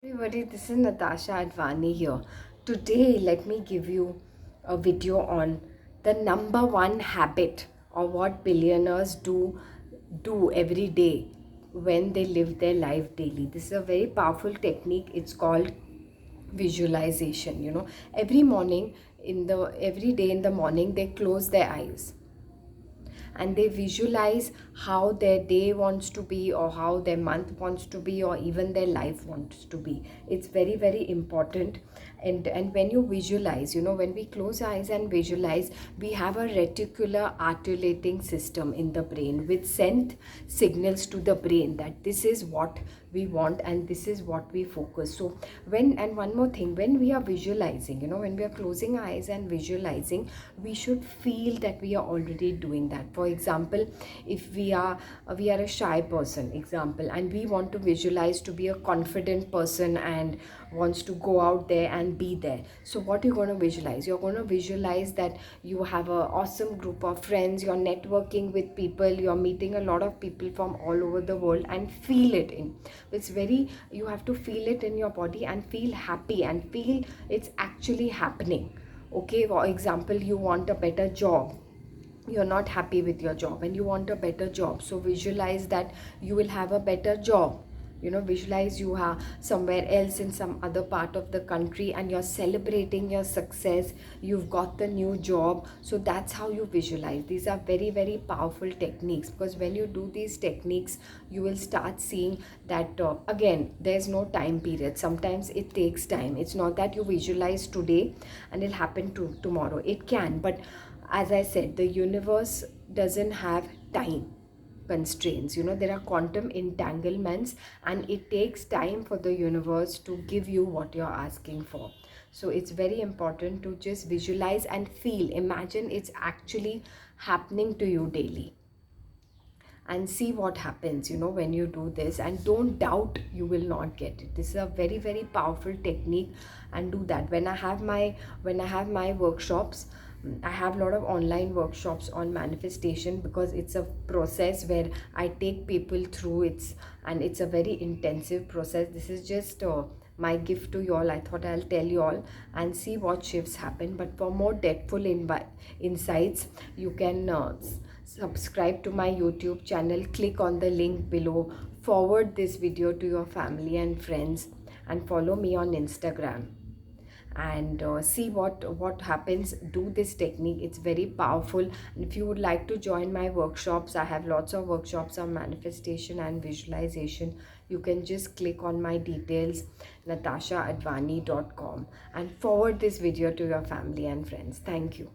Everybody, this is Natasha Advani here. Today, let me give you a video on the number one habit or what billionaires do every day when they live their life daily. This is a very powerful technique. It's called visualization. Every morning every day in the morning they close their eyes and they visualize how their day wants to be, or how their month wants to be, or even their life wants to be. It's very, very important. And when you visualize, when we close our eyes and visualize, we have a reticular articulating system in the brain which send signals to the brain that this is what we want and this is what we focus. So one more thing, when we are visualizing, when we are closing our eyes and visualizing, we should feel that we are already doing that. For example, if we are a shy person, example, and we want to visualize to be a confident person and wants to go out there and be there. So what you're going to visualize, you're going to visualize that you have an awesome group of friends, you're networking with people, you're meeting a lot of people from all over the world, and feel it in. You have to feel it in your body and feel happy and feel it's actually happening. Okay, for example, you want a better job, you're not happy with your job and you want a better job, so visualize that you will have a better job. Visualize you are somewhere else in some other part of the country and you're celebrating your success, you've got the new job. So that's how you visualize. These are very, very powerful techniques, because when you do these techniques, you will start seeing that again, there's no time period. Sometimes it takes time. It's not that you visualize today and it'll happen tomorrow. It can, but as I said, the universe doesn't have time constraints. There are quantum entanglements, and it takes time for the universe to give you what you're asking for. So it's very important to just visualize and feel. Imagine it's actually happening to you daily, and see what happens when you do this. And don't doubt you will not get it. This is a very, very powerful technique, and do that. When I have my workshops, I have a lot of online workshops on manifestation, because it's a process where I take people through it, and it's a very intensive process. This is just my gift to you all. I thought I'll tell you all and see what shifts happen. But for more depthful insights, you can subscribe to my YouTube channel, click on the link below, forward this video to your family and friends, and follow me on Instagram, and see what happens. Do this technique, it's very powerful. And if you would like to join my workshops, I have lots of workshops on manifestation and visualization. You can just click on my details, natashaadvani.com, and forward this video to your family and friends. Thank you.